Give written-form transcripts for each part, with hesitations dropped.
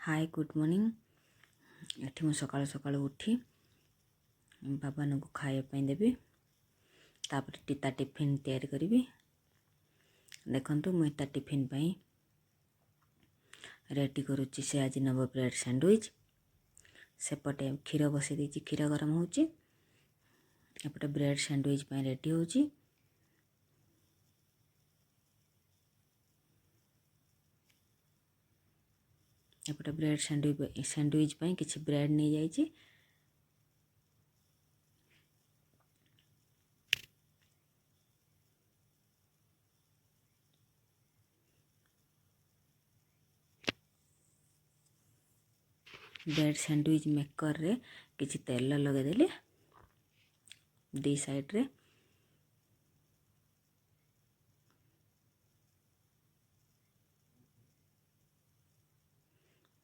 Hi good morning. एठी मु सकाळु सकाळु उठी बाबा को खाया पाई देबी तापर ता टिफिन तैयारी करी। देखंतु मुई ता टिफिन पाई रेडी करुच्ची। से आज नव ब्रेड सैंडविच। सेपटे क्षीर बसई देछि, क्षीर गरम होची, एपटे ब्रेड सैंडविच पाई रेडी होची। एपटे ब्रेड सैंडविच पाई किछि ब्रेड नहीं जाइछि। ब्रेड सैंडविच मेकर रे किछि तेल लगे देली दी साइड रे।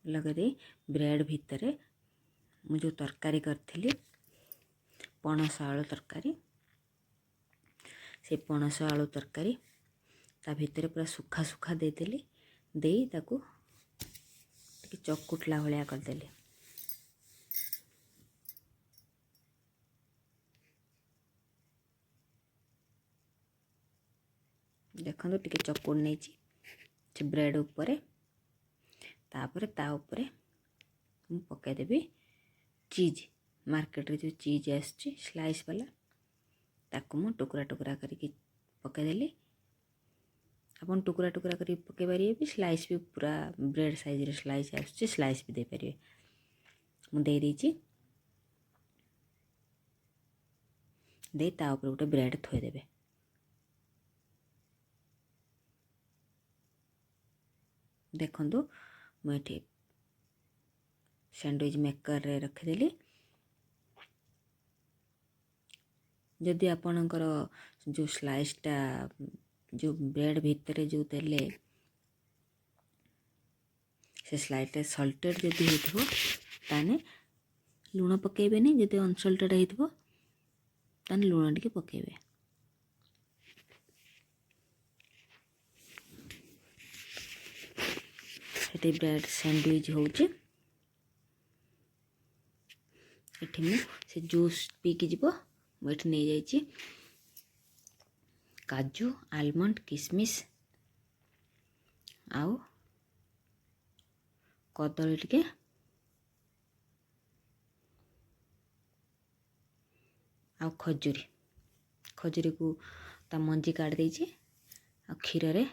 लगे दे ब्रेड भितरे मु जो तरकारी करथिली पणस आलू तरकारी, से पणस आलू तरकारी ता भितरे पूरा सुखा सुखा देदेली। दे ताकू टिके चकुटला भलिया करदेली। देखंतु टिके चकुट नेछि से ब्रेड ऊपर। तापरे ता ऊपर मु पकाई देबी चीज। मार्केट रे जो चीज आछि स्लाइस वाला ताकू मु टुकड़ा टुकड़ा करके पकाई देली। अपन टुकड़ा टुकड़ा करके पकाई पारिबे भी, स्लाइस भी पूरा ब्रेड साइज रे स्लाइस आछि, स्लाइस भी दे पारिबे। मु दे देछि। दे ता ऊपर गोटे ब्रेड थोई देबे। देखंतु मु एठी सैंडविच मेकर रे रखिदेली। जदि आपणकर जो स्लाइसटा जो ब्रेड भितर जो देले से स्लाइसटा सल्टेड जदि होइथबो ताने लूण पकेबेनी। जदि अनसल्टेड होइथबो ताने लूण टिके पकेबे। सेठी ब्रेड सैंडविच होउची। एठी मु से जूस पी के जीवो। मु एठी नै जाइछि काजू, आलमंड, किशमिश आउ कदली टिके आउ खजूरी। खजूरी को ता मंजी काट देछि आ क्षीर रे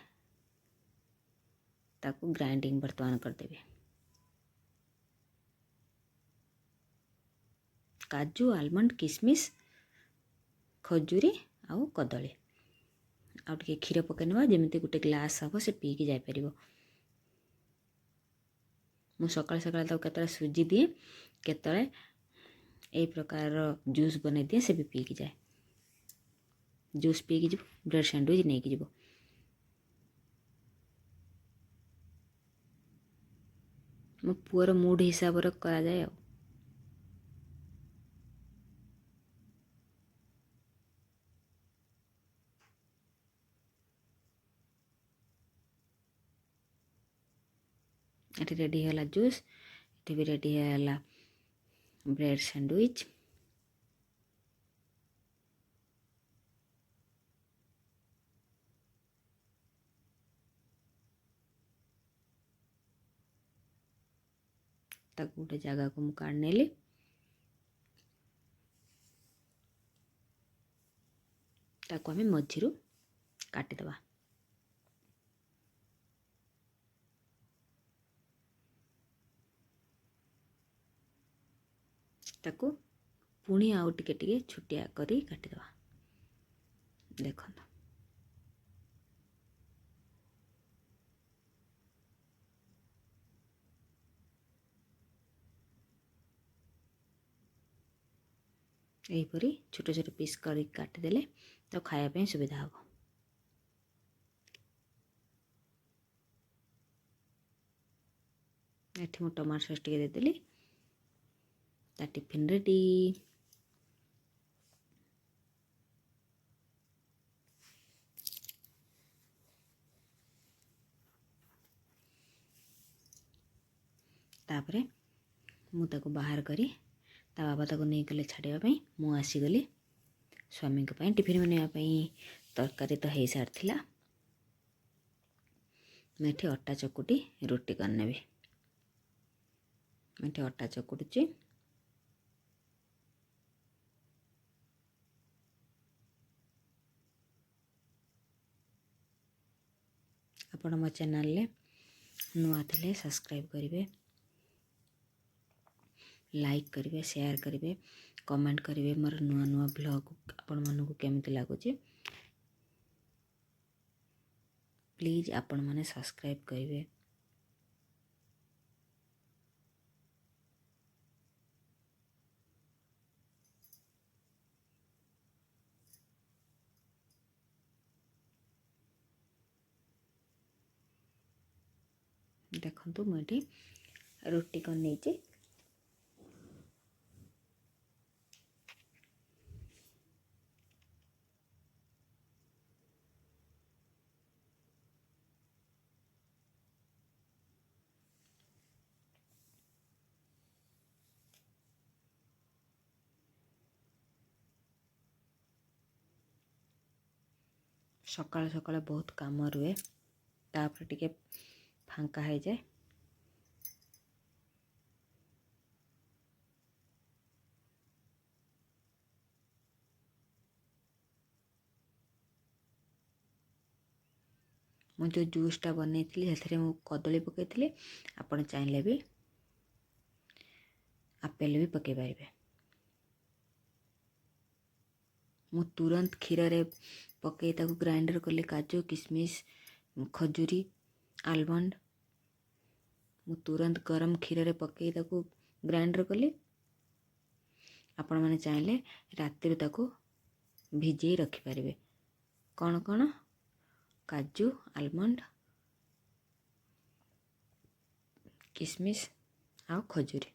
ताकू ग्राइंडिंग वर्तमान कर देबे। काजू, आलमंड, किशमिश, खजूरी आउ कदली आउ टिके क्षीर पकाई नेबा जेमिति गोटे ग्लास हबो से पी के जाय परिबो। मु सकाळ सकाळ तो केतळे सुजी दिए, केतळे ए प्रकार जूस बने दिए, से भी पी के जाए। जूस पी के जीवो, ब्रेड सैंडविच नहीं के जीवो। मो पुअर मूड हिसाब रे करा जाए। आ एटी रेडी हैला जूस, एटी भी रेडी हैला ब्रेड सैंडविच। ताकू गोटे जगह को मु काढ़ नेली। ताकू हमें मझिरु काटी दबा। ताकू पुणी आउ टिके टिके छुटिया करी काटी दबा। देखो यहीपरी छोट छोट पीस कर काटिदेले तो खायापी सुविधा हम। एठी मु टमाटो सॉस टिके देदेली। ता टिफिन रेडी। तापरे मु ताको बाहर करी ता बाबा ताको नहीं गले छाड़िया पई मु आसीगली स्वामी को टिफिन बनवा तरकारी तो हो सारी मुझे अटा चकुटी रोटी करनेबी मुझे अटा चकुटुची आपण मो चैनल ले नुआ थे सब्सक्राइब करेंगे लाइक करेंगे शेयर करेंगे कमेंट करेंगे मोर नुआ नुआ ब्लॉग आपण मानक केमिति लगुच प्लीज आपण माने सब्सक्राइब करेंगे। देखो मुझे रोटी कर नहीं सकाल सकाल बहुत काम रुए तापर टिके फांका हो जाए मु जो जूसटा बनई से कदली पकई आपण चाहिए भी आपेल भी पकई पारे मु तुरंत क्षीर रे पकई ताको ग्राइंडर कले काजू किशमिश खजूरी आलमंड मु तुरंत गरम क्षीर रे पकई ताको ग्राइंडर कली आपण माने चाहिए राति ताको भिजई रखिपारे कौन कौन काजू आलमंड किशमिश आ खजूरी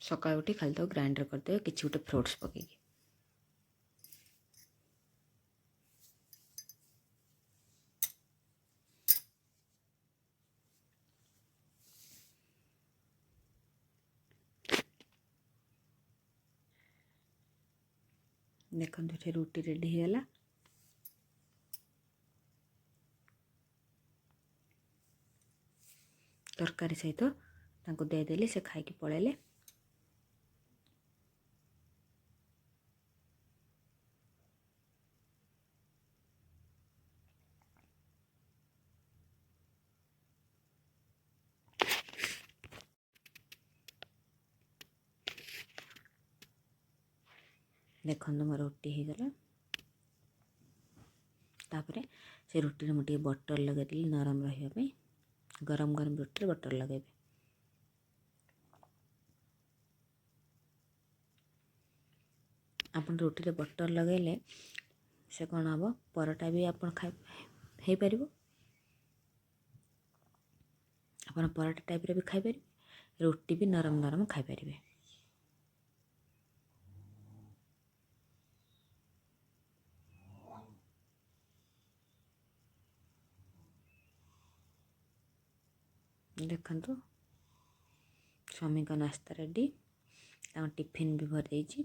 सकाळ उठी खाली तो ग्राइंडर करदे किसी गोटे फ्रूट्स पकई देखते रुटी रेडी होगा तरकारी सहित तांको देदेली से खाई पलैले देखो मोर रुटी हो गला तापरे से रुटी मुझे बटर लगे नरम रही गरम गरम रुटी बटर लगे आप रुटी रे बटर लगेले से कौन हम परोटा भी आप खाई पार आप परोटा टाइप रे भी खाई पार रुटी भी नरम नरम खाई पारे देखो स्वामी का नाश्ता रेडी टिफिन भी भर देछि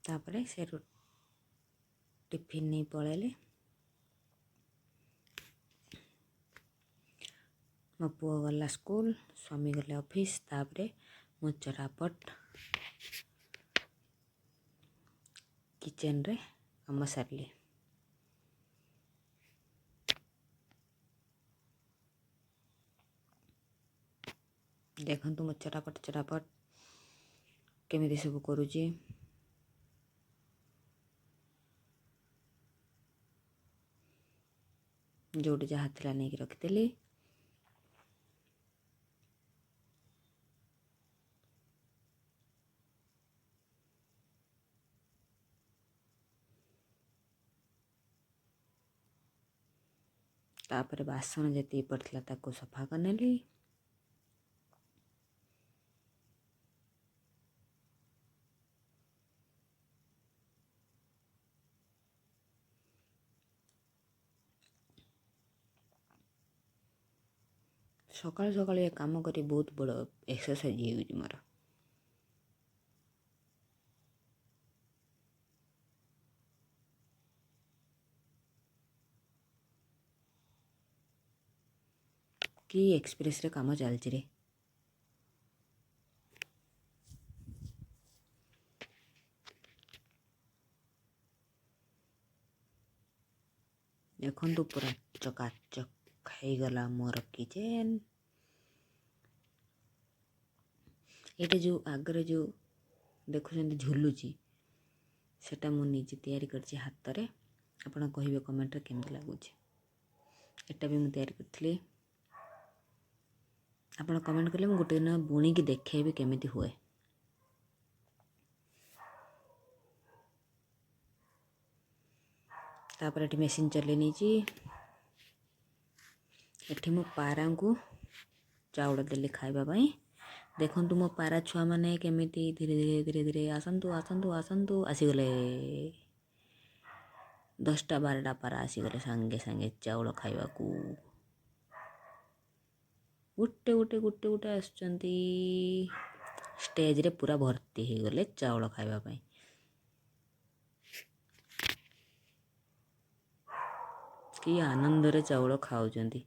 तापरे से टिफिन नहीं पलैले मो पुओ गला स्कूल स्वामी गले ऑफिस तापरे मो चरापट किचन रे काम सारली देखो मो चरापट केमिति सब करुची जोटी जहाँ थी नहीं रखिदेली तापर बासन जति पड़ता ताको सफा करनेली। सकाल सकाल ये काम करी बहुत बड़ एक्सरसाइज हो मोर। कि एक्सप्रेस रे काम चलती रे। देखो पूरा चकाचक गला मोर किचेन। ये जो आगे जो देखुं झुलुची सेटा मु निजे तैयारी करछि हाथ रे। आपण कहिबे कमेंट रे केमति लागुछि। एटा भी मु तैयारी करथली। आपण कमेंट कले मु गोटे दिन बुणी की देखेबी केमति हुए। तापर एठी मशीन चले नीची। एठी मु पारा को चाउल देली खाइबा पई। देखंतु मो पारा छुआ माने केमिति धीरे धीरे धीरे धीरे आसंतु आसंतु आसंतु आसीगले। 10टा 12टा पारा आसीगले सांगे सांगे चाउल खाइबा को। गुट्टे गुट्टे गुट्टे गुट्टे आसुचंती। स्टेज रे पूरा भर्ती हो गले चाउल खाइबा पई। कि आनंद रे चाउल खाउचंती।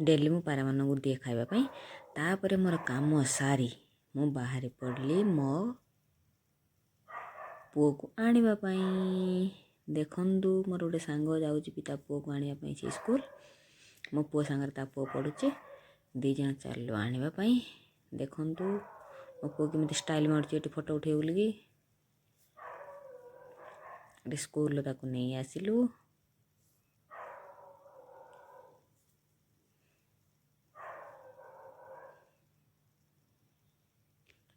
डेली मु पारा मन को दिए खाइबा पई। तापरे मोर काम सारी मु बाहर पड़ली मो पुओ को आनिबा पई। देखंतु मोर गोटे सांग जाउची पिता पुओ को आनिबा पई से स्कूल। मो पुओ सांगर ता पुओ पड़ुची। दी जण चललो आनिबा पई। देखंतु मो पुओ केमिति स्टाइल मारची एटी फोटो उठे बोलिकी। एटी स्कूल ताको नहीं आसिलु।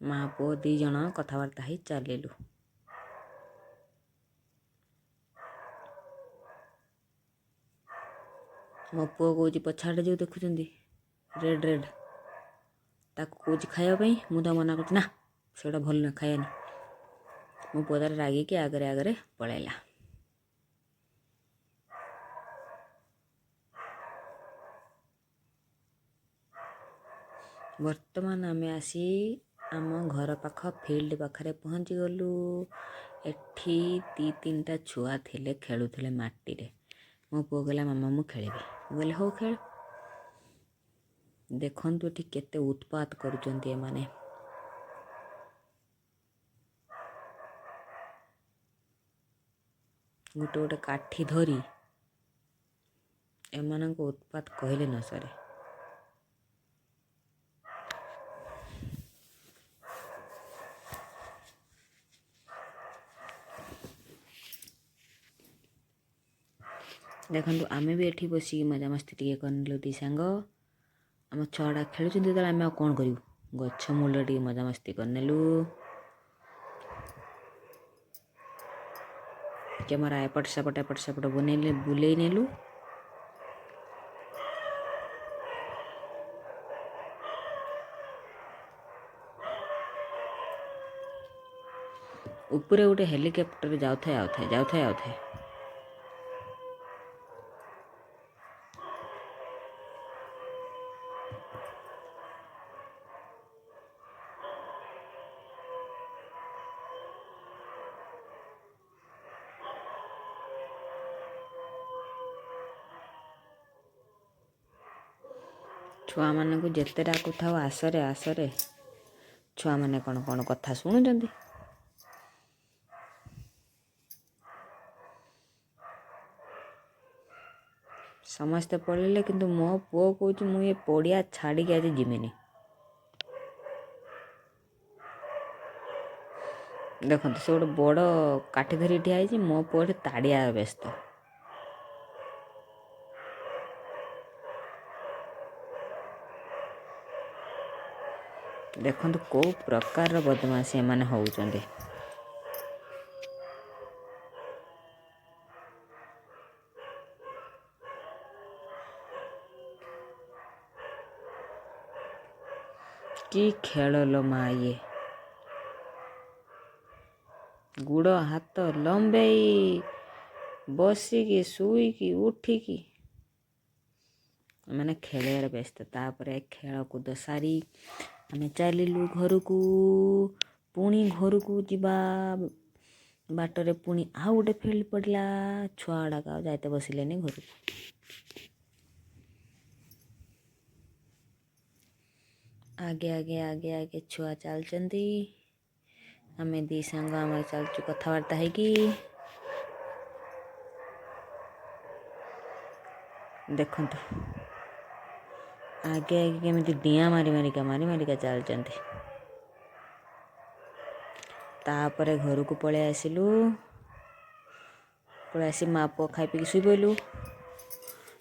माँ पुओ दी जण कथबार्ता ही चलिलु। मो पुओ कौच पछाड़े जो देखुं रेड रेड ताको कौच खायापी। मुझे मना कर ना से भल ना खायानी। मो पुओ तार रागिकी आगरे आगरे पलैला। वर्तमान आम आसी आम घर पाख फील्ड पाखरे पहुँची गलु। एठी 2-3टा छुआ थिले खेलुथिले माटी रे। मो पुओ कहला मामा मु खेलिबी। बोले हो खेल। देखंतु एठी केते उत्पात करूचंती एमाने। गोटे गोटे काठी धरी एमानंको उत्पात कहले न सरे। देखंतु आमे भी एठी बसी मजा मस्ती टिके करनेलु दी सांग। आम छड़ा खेलुचंती त आमे कोन करिवु। गच्छ मूल टिके मजा मस्ती करनेलु। कैमरा एपट सेपट बनेले बुलेई नेलु। ऊपर गोटे हेलिकॉप्टर जाउथाय आउथाय जाउथाय आउथाय। छुआ माने को जेते डाकु थाओ आसरे आसरे छुआ माने कौन कौन कथा शुणुचंती। समस्ते पड़े किंतु मो पुओ कौच मु ये पड़िया छाड़ी के आज जिमिनी। देखो से गोटे बड़ काठी धरी ठिया है। मो पुओ ताड़िया व्यस्त। देखो को प्रकार बदमाशी एमाने होउचंदी। କି ଖେଳ ଲୋ ମା ଇଏ। ଗୁଡ଼ ହାତ ଲମ୍ବେଇ ବସିକି ଶୋଇକି ଉଠିକି ମାନେ ଖେଳିବାରେ ବ୍ୟସ୍ତ। ତାପରେ ଖେଳକୁଦ ସାରି ଆମେ ଚାଲିଲୁ ଘରକୁ। ପୁଣି ଘରକୁ ଯିବା ବାଟରେ ପୁଣି ଆଉ ଗୋଟେ ଫିଲ୍ଡ ପଡ଼ିଲା। ଛୁଆ ଗୁଡ଼ାକ ଆଉ ଯାଇତେ ବସିଲେନି ଘରକୁ। ଆଗେ ଆଗେ ଆଗେ ଆଗେ ଛୁଆ ଚାଲୁଛନ୍ତି, ଆମେ ଦି ସାଙ୍ଗ ଆମର ଚାଲୁଛୁ କଥାବାର୍ତ୍ତା ହେଇକି। ଦେଖନ୍ତୁ ଆଗେ ଆଗେ କେମିତି ଡିଆଁ ମାରି ମାରିକା ଚାଲୁଛନ୍ତି। ତାପରେ ଘରକୁ ପଳେଇ ଆସିଲୁ। ପଳେଇ ଆସି ମା ପୁଅ ଖାଇ ପିଇକି ଶୋଇପଡ଼ିଲୁ।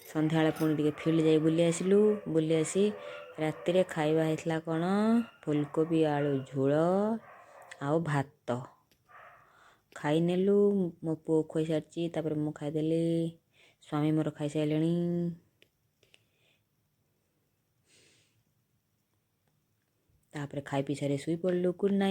ସନ୍ଧ୍ୟାବେଳେ ପୁଣି ଟିକେ ଫିଲ୍ଡ ଯାଇ ବୁଲି ଆସିଲୁ। ବୁଲି ଆସି ରାତିରେ ଖାଇବା ହେଇଥିଲା କ'ଣ, ଫୁଲକୋବି ଆଳୁ ଝୋଳ ଆଉ ଭାତ ଖାଇନେଲୁ। ମୋ ପୁଅ ଖୁଆଇ ସାରିଛି, ତାପରେ ମୁଁ ଖାଇଦେଲି। ସ୍ୱାମୀ ମୋର ଖାଇସାରିଲେଣି। ତାପରେ ଖାଇ ପିଇ ସାରି ଶୋଇପଡ଼ିଲୁ। Good night.